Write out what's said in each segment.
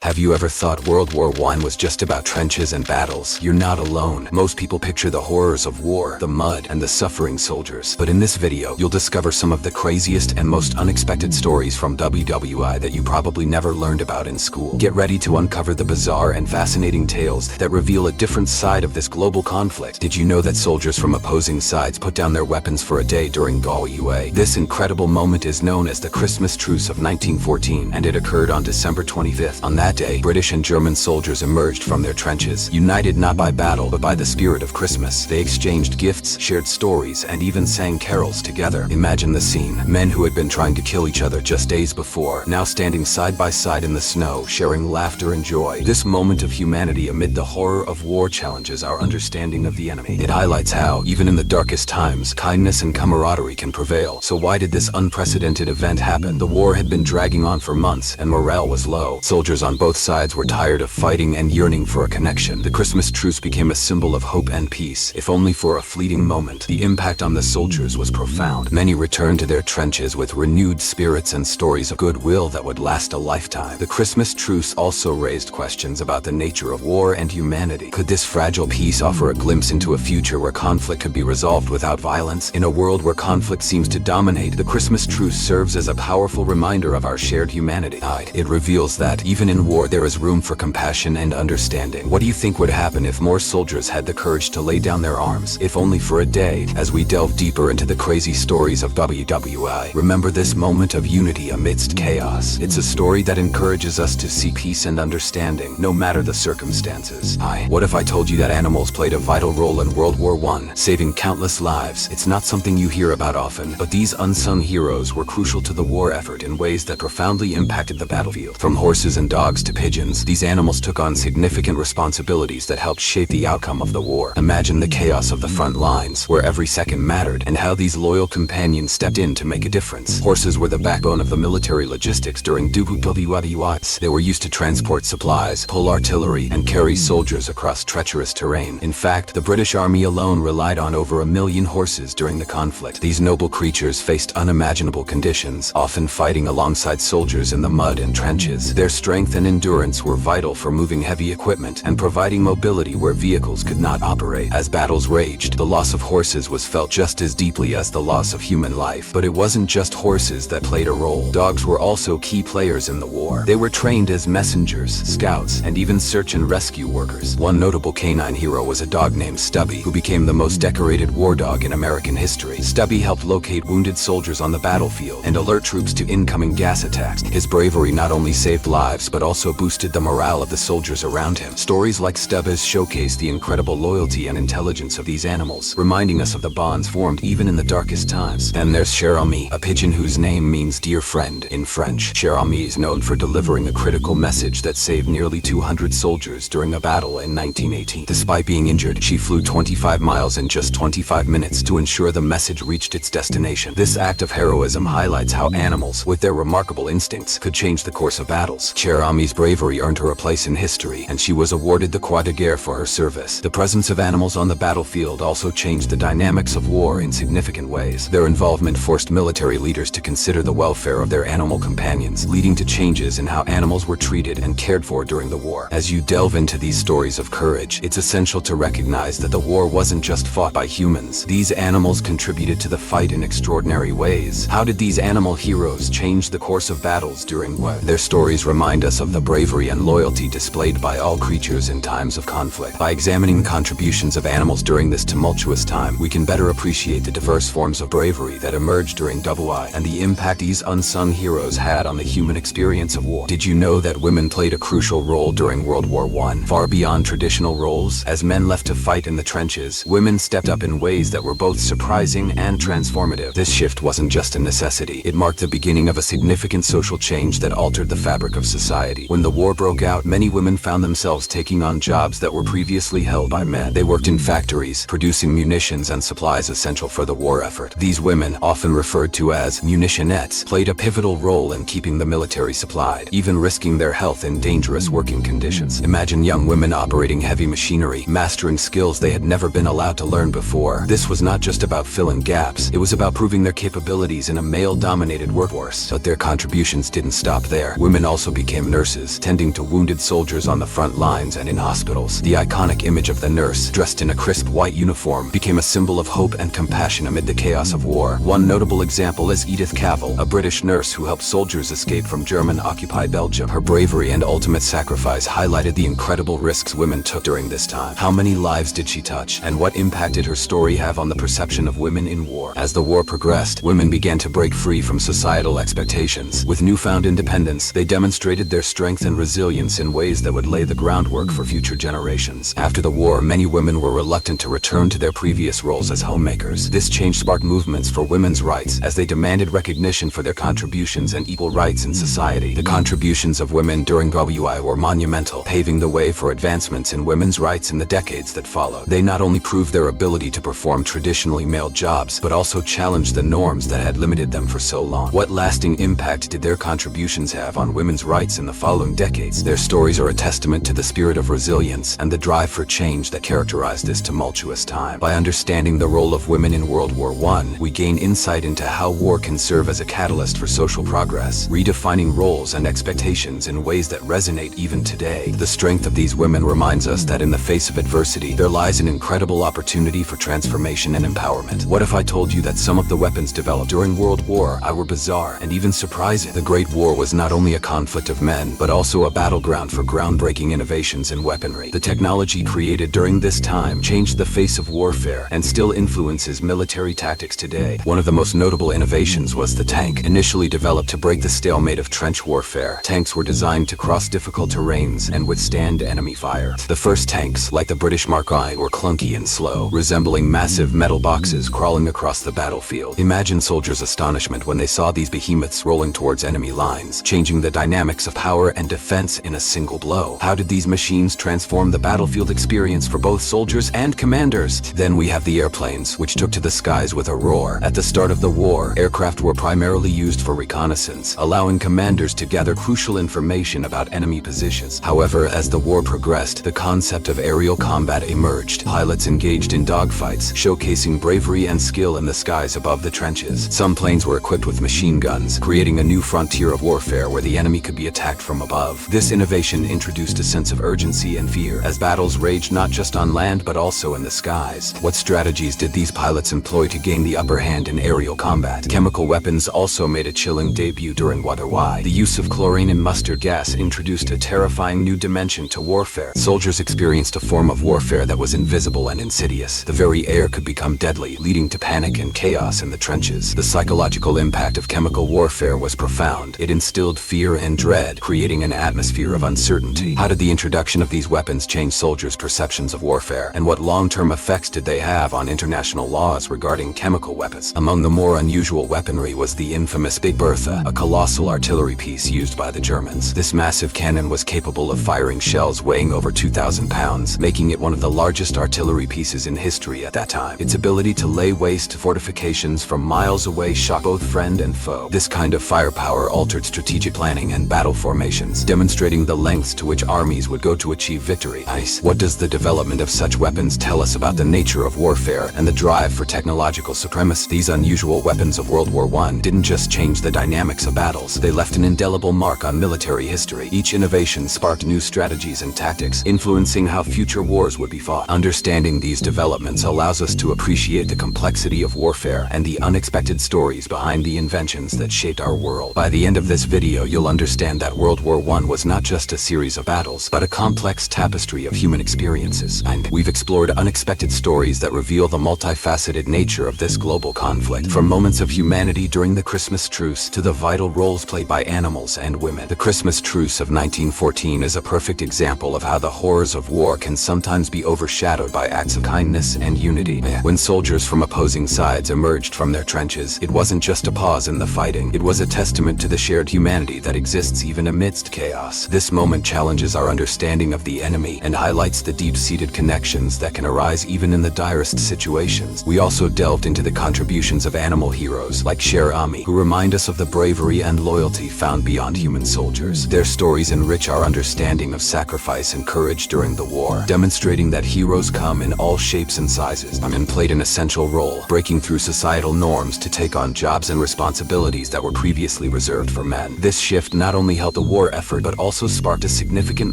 Have you ever thought World War I was just about trenches and battles? You're not alone. Most people picture the horrors of war, the mud, and the suffering soldiers. But in this video, you'll discover some of the craziest and most unexpected stories from WWI that you probably never learned about in school. Get ready to uncover the bizarre and fascinating tales that reveal a different side of this global conflict. Did you know that soldiers from opposing sides put down their weapons for a day during WWI? This incredible moment is known as the Christmas Truce of 1914, and it occurred on December 25th. On that day, British and German soldiers emerged from their trenches, united not by battle but by the spirit of Christmas. They exchanged gifts, shared stories, and even sang carols together. Imagine the scene. Men who had been trying to kill each other just days before, now standing side by side in the snow, sharing laughter and joy. This moment of humanity amid the horror of war challenges our understanding of the enemy. It highlights how, even in the darkest times, kindness and camaraderie can prevail. So why did this unprecedented event happen? The war had been dragging on for months, and morale was low. Soldiers on both sides were tired of fighting and yearning for a connection. The Christmas truce became a symbol of hope and peace, if only for a fleeting moment. The impact on the soldiers was profound. Many returned to their trenches with renewed spirits and stories of goodwill that would last a lifetime. The Christmas truce also raised questions about the nature of war and humanity. Could this fragile peace offer a glimpse into a future where conflict could be resolved without violence? In a world where conflict seems to dominate, the Christmas truce serves as a powerful reminder of our shared humanity. It reveals that, even in war, there is room for compassion and understanding. What do you think would happen if more soldiers had the courage to lay down their arms, if only for a day? As we delve deeper into the crazy stories of WWI, remember this moment of unity amidst chaos. It's a story that encourages us to seek peace and understanding, no matter the circumstances. What if I told you that animals played a vital role in World War I, saving countless lives? It's not something you hear about often, but these unsung heroes were crucial to the war effort in ways that profoundly impacted the battlefield. From horses and dogs to pigeons, these animals took on significant responsibilities that helped shape the outcome of the war. Imagine the chaos of the front lines, where every second mattered, and how these loyal companions stepped in to make a difference. Horses were the backbone of the military logistics during WWI. They were used to transport supplies, pull artillery, and carry soldiers across treacherous terrain. In fact, the British Army alone relied on over 1 million horses during the conflict. These noble creatures faced unimaginable conditions, often fighting alongside soldiers in the mud and trenches. Their strength and endurance were vital for moving heavy equipment and providing mobility where vehicles could not operate. As battles raged, the loss of horses was felt just as deeply as the loss of human life. But it wasn't just horses that played a role. Dogs were also key players in the war. They were trained as messengers, scouts, and even search and rescue workers. One notable canine hero was a dog named Stubby, who became the most decorated war dog in American history. Stubby helped locate wounded soldiers on the battlefield and alert troops to incoming gas attacks. His bravery not only saved lives, but also boosted the morale of the soldiers around him. Stories like Stubby's showcase the incredible loyalty and intelligence of these animals, reminding us of the bonds formed even in the darkest times. Then there's Cher Ami, a pigeon whose name means dear friend in French. Cher Ami is known for delivering a critical message that saved nearly 200 soldiers during a battle in 1918. Despite being injured, she flew 25 miles in just 25 minutes to ensure the message reached its destination. This act of heroism highlights how animals, with their remarkable instincts, could change the course of battles. Cher Ami's bravery earned her a place in history, and she was awarded the Croix de Guerre for her service. The presence of animals on the battlefield also changed the dynamics of war in significant ways. Their involvement forced military leaders to consider the welfare of their animal companions, leading to changes in how animals were treated and cared for during the war. As you delve into these stories of courage, it's essential to recognize that the war wasn't just fought by humans. These animals contributed to the fight in extraordinary ways. How did these animal heroes change the course of battles during war? Their stories remind us of the bravery and loyalty displayed by all creatures in times of conflict. By examining the contributions of animals during this tumultuous time, we can better appreciate the diverse forms of bravery that emerged during WWI and the impact these unsung heroes had on the human experience of war. Did you know that women played a crucial role during World War I? Far beyond traditional roles, as men left to fight in the trenches, women stepped up in ways that were both surprising and transformative. This shift wasn't just a necessity. It marked the beginning of a significant social change that altered the fabric of society. When the war broke out, many women found themselves taking on jobs that were previously held by men. They worked in factories, producing munitions and supplies essential for the war effort. These women, often referred to as munitionettes, played a pivotal role in keeping the military supplied, even risking their health in dangerous working conditions. Imagine young women operating heavy machinery, mastering skills they had never been allowed to learn before. This was not just about filling gaps, it was about proving their capabilities in a male-dominated workforce. But their contributions didn't stop there. Women also became nurses, nurses, tending to wounded soldiers on the front lines and in hospitals. The iconic image of the nurse, dressed in a crisp white uniform, became a symbol of hope and compassion amid the chaos of war. One notable example is Edith Cavell, a British nurse who helped soldiers escape from German-occupied Belgium. Her bravery and ultimate sacrifice highlighted the incredible risks women took during this time. How many lives did she touch, and what impact did her story have on the perception of women in war? As the war progressed, women began to break free from societal expectations. With newfound independence, they demonstrated their strength and resilience in ways that would lay the groundwork for future generations. After the war, many women were reluctant to return to their previous roles as homemakers. This change sparked movements for women's rights, as they demanded recognition for their contributions and equal rights in society. The contributions of women during WWI were monumental, paving the way for advancements in women's rights in the decades that followed. They not only proved their ability to perform traditionally male jobs, but also challenged the norms that had limited them for so long. What lasting impact did their contributions have on women's rights in the following decades? Their stories are a testament to the spirit of resilience and the drive for change that characterized this tumultuous time. By understanding the role of women in World War I, we gain insight into how war can serve as a catalyst for social progress, redefining roles and expectations in ways that resonate even today. The strength of these women reminds us that in the face of adversity, there lies an incredible opportunity for transformation and empowerment. What if I told you that some of the weapons developed during World War I were bizarre and even surprising? The Great War was not only a conflict of men, but also a battleground for groundbreaking innovations in weaponry. The technology created during this time changed the face of warfare and still influences military tactics today. One of the most notable innovations was the tank. Initially developed to break the stalemate of trench warfare, tanks were designed to cross difficult terrains and withstand enemy fire. The first tanks, like the British Mark I, were clunky and slow, resembling massive metal boxes crawling across the battlefield. Imagine soldiers' astonishment when they saw these behemoths rolling towards enemy lines, changing the dynamics of power and defense in a single blow. How did these machines transform the battlefield experience for both soldiers and commanders? Then we have the airplanes, which took to the skies with a roar. At the start of the war, aircraft were primarily used for reconnaissance, allowing commanders to gather crucial information about enemy positions. However, as the war progressed, the concept of aerial combat emerged. Pilots engaged in dogfights, showcasing bravery and skill in the skies above the trenches. Some planes were equipped with machine guns, creating a new frontier of warfare where the enemy could be attacked from above. This innovation introduced a sense of urgency and fear, as battles raged not just on land but also in the skies. What strategies did these pilots employ to gain the upper hand in aerial combat? Chemical weapons also made a chilling debut during WWI. The use of chlorine and mustard gas introduced a terrifying new dimension to warfare. Soldiers experienced a form of warfare that was invisible and insidious. The very air could become deadly, leading to panic and chaos in the trenches. The psychological impact of chemical warfare was profound. It instilled fear and dread, creating an atmosphere of uncertainty. How did the introduction of these weapons change soldiers' perceptions of warfare, and what long-term effects did they have on international laws regarding chemical weapons? Among the more unusual weaponry was the infamous Big Bertha, a colossal artillery piece used by the Germans. This massive cannon was capable of firing shells weighing over 2,000 pounds, making it one of the largest artillery pieces in history at that time. Its ability to lay waste to fortifications from miles away shocked both friend and foe. This kind of firepower altered strategic planning and battle formations, demonstrating the lengths to which armies would go to achieve victory. What does the development of such weapons tell us about the nature of warfare and the drive for technological supremacy? These unusual weapons of World War I didn't just change the dynamics of battles, they left an indelible mark on military history. Each innovation sparked new strategies and tactics, influencing how future wars would be fought. Understanding these developments allows us to appreciate the complexity of warfare and the unexpected stories behind the inventions that shaped our world. By the end of this video, you'll understand that World War I was not just a series of battles, but a complex tapestry of human experiences. And we've explored unexpected stories that reveal the multifaceted nature of this global conflict, from moments of humanity during the Christmas Truce to the vital roles played by animals and women. The Christmas Truce of 1914 is a perfect example of how the horrors of war can sometimes be overshadowed by acts of kindness and unity. When soldiers from opposing sides emerged from their trenches, it wasn't just a pause in the fighting, it was a testament to the shared humanity that exists even amidst chaos. This moment challenges our understanding of the enemy and highlights the deep-seated connections that can arise even in the direst situations. We also delved into the contributions of animal heroes like Cher Ami, who remind us of the bravery and loyalty found beyond human soldiers. Their stories enrich our understanding of sacrifice and courage during the war, demonstrating that heroes come in all shapes and sizes and played an essential role, breaking through societal norms to take on jobs and responsibilities that were previously reserved for men. This shift not only helped the war war effort but also sparked a significant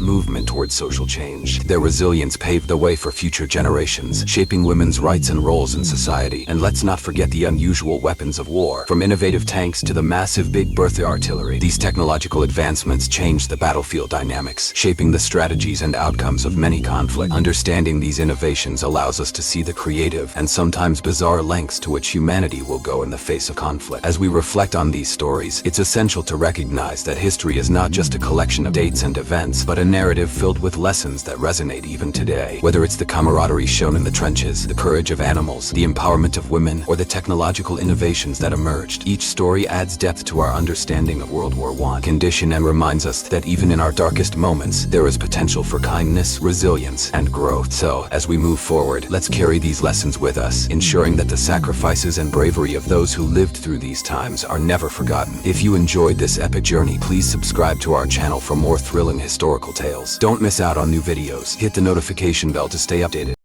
movement towards social change. Their resilience paved the way for future generations, shaping women's rights and roles in society. And let's not forget the unusual weapons of war. From innovative tanks to the massive Big Bertha artillery, these technological advancements changed the battlefield dynamics, shaping the strategies and outcomes of many conflicts. Understanding these innovations allows us to see the creative and sometimes bizarre lengths to which humanity will go in the face of conflict. As we reflect on these stories, it's essential to recognize that history is not just a collection of dates and events, but a narrative filled with lessons that resonate even today. Whether it's the camaraderie shown in the trenches, the courage of animals, the empowerment of women, or the technological innovations that emerged, each story adds depth to our understanding of World War I condition and reminds us that even in our darkest moments, there is potential for kindness, resilience, and growth. So, as we move forward, let's carry these lessons with us, ensuring that the sacrifices and bravery of those who lived through these times are never forgotten. If you enjoyed this epic journey, please subscribe to our channel for more thrilling historical tales. Don't miss out on new videos. Hit the notification bell to stay updated.